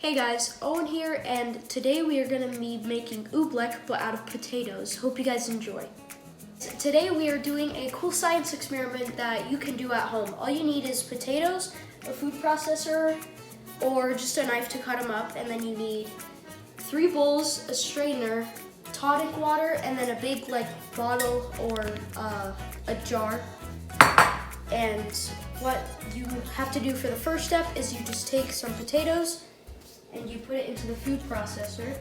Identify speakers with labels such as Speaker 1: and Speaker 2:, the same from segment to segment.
Speaker 1: Hey guys, Owen here, and today we are going to be making oobleck but out of potatoes. Hope you guys enjoy. Today we are doing a cool science experiment that you can do at home. All you need is potatoes, a food processor, or just a knife to cut them up, and then you need 3 bowls, a strainer, tonic water, and then a big bottle or a jar. And what you have to do for the first step is you just take some potatoes and you put it into the food processor.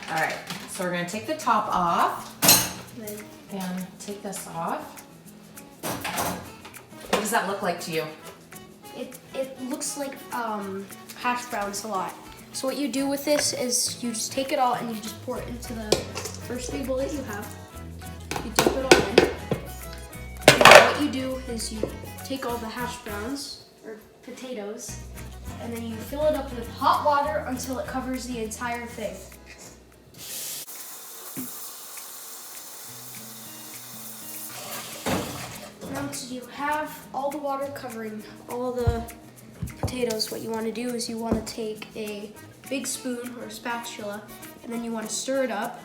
Speaker 2: All right, so we're gonna take the top off
Speaker 1: And
Speaker 2: and take this off. What does that look like to you?
Speaker 1: it looks like hash browns a lot. So what you do with this is you just take it all and you just pour it into the first big bowl that you have. You dip it all in. And what you do is you take all the hash browns, or potatoes, and then you fill it up with hot water until it covers the entire thing. Once you have all the water covering all the potatoes, what you want to do is you want to take a big spoon or a spatula, and then you want to stir it up.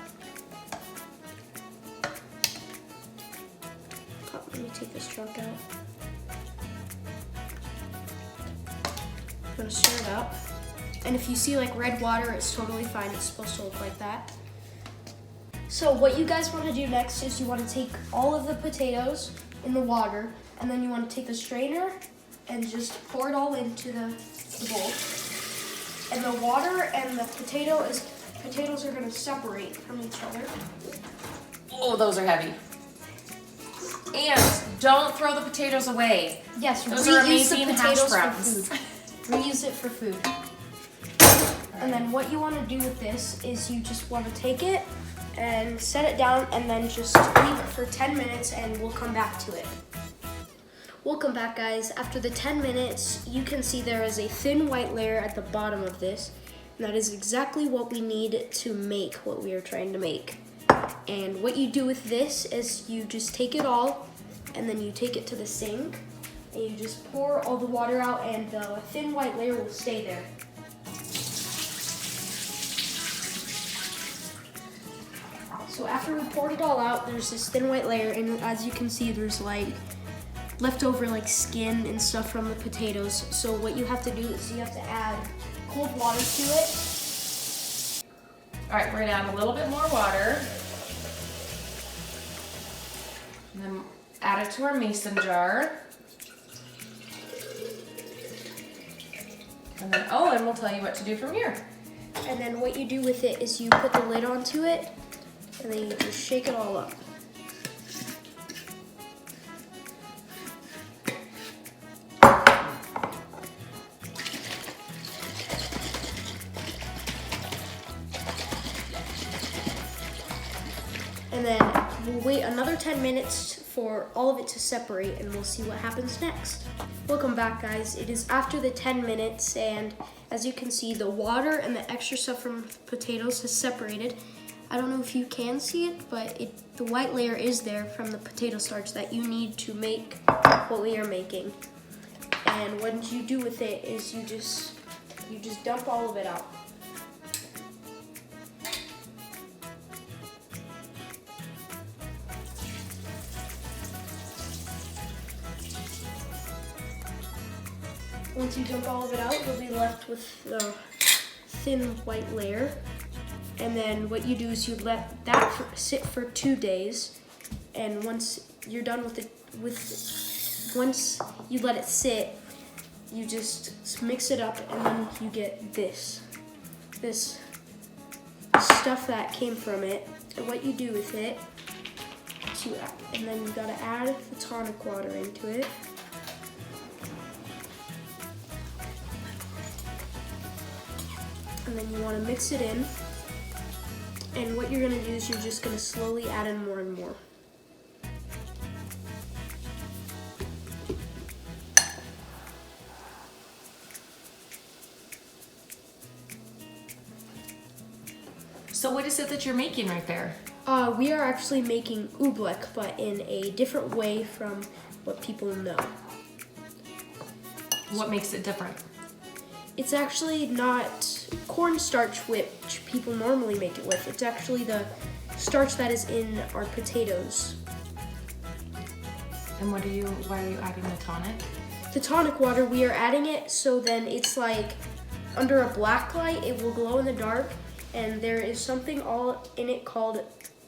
Speaker 1: Let me take this chunk out. I'm going to stir it up. And if you see red water, it's totally fine. It's supposed to look like that. So what you guys want to do next is you want to take all of the potatoes in the water, and then you want to take the strainer and just pour it all into the bowl. And the water and the potatoes are going to separate from each other.
Speaker 2: Oh, those are heavy. And don't throw the potatoes away.
Speaker 1: Yes,
Speaker 2: those are
Speaker 1: reuse the
Speaker 2: amazing
Speaker 1: potatoes
Speaker 2: hash browns.
Speaker 1: for food. Reuse it for food. And then what you want to do with this is you just want to take it and set it down and then just leave it for 10 minutes and we'll come back to it. Welcome back, guys. After the 10 minutes, you can see there is a thin white layer at the bottom of this. And that is exactly what we need to make what we are trying to make. And what you do with this is you just take it all and then you take it to the sink and you just pour all the water out and the thin white layer will stay there. So after we poured it all out, there's this thin white layer, and as you can see, there's leftover skin and stuff from the potatoes. So what you have to do is you have to add cold water to it.
Speaker 2: All right, we're gonna add a little bit more water. And then add it to our mason jar. And then Owen will tell you what to do from here.
Speaker 1: And then what you do with it is you put the lid onto it, and then you just shake it all up. And then we'll wait another 10 minutes for all of it to separate and we'll see what happens next. Welcome back, guys. It is after the 10 minutes and as you can see, the water and the extra stuff from potatoes has separated. I don't know if you can see it, but the white layer is there from the potato starch that you need to make what we are making. And what you do with it is you just dump all of it out. Once you dump all of it out, you'll be left with the thin white layer. And then what you do is you let that sit for 2 days. And once you're done with it, once you let it sit, you just mix it up and then you get this stuff that came from it. And what you do with it, and then you gotta add the tonic water into it. And then you want to mix it in. And what you're going to do is you're just going to slowly add in more and more.
Speaker 2: So what is it that you're making right there?
Speaker 1: We are actually making oobleck, but in a different way from what people know.
Speaker 2: What makes it different?
Speaker 1: It's actually not cornstarch, which people normally make it with. It's actually the starch that is in our potatoes.
Speaker 2: And why are you adding the tonic?
Speaker 1: The tonic water, we are adding it so then it's like under a black light, it will glow in the dark, and there is something all in it called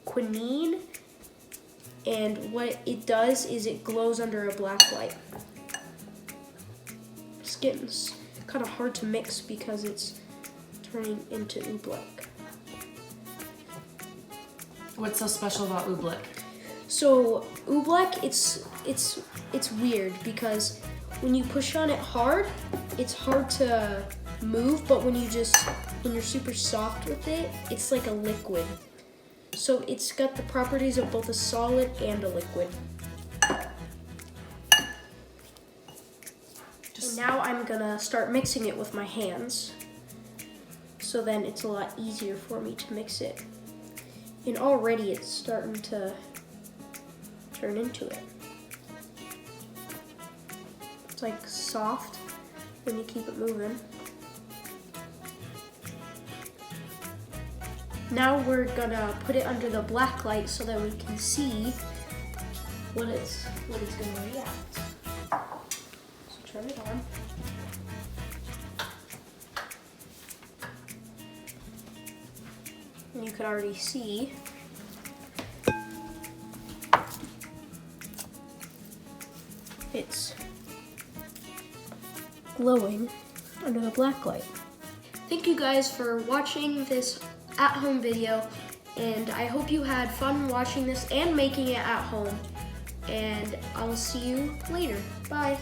Speaker 1: quinine, and what it does is it glows under a black light. It's getting kind of hard to mix because it's turning into oobleck.
Speaker 2: What's so special about oobleck?
Speaker 1: So oobleck, it's weird because when you push on it hard, it's hard to move, but when you're super soft with it, it's like a liquid. So it's got the properties of both a solid and a liquid. And now I'm gonna start mixing it with my hands. So then it's a lot easier for me to mix it. And already it's starting to turn into it. It's like soft when you keep it moving. Now we're gonna put it under the black light so that we can see what it's gonna react. So turn it on. And you can already see it's glowing under the black light. Thank you guys for watching this at-home video, and I hope you had fun watching this and making it at home, and I'll see you later. Bye.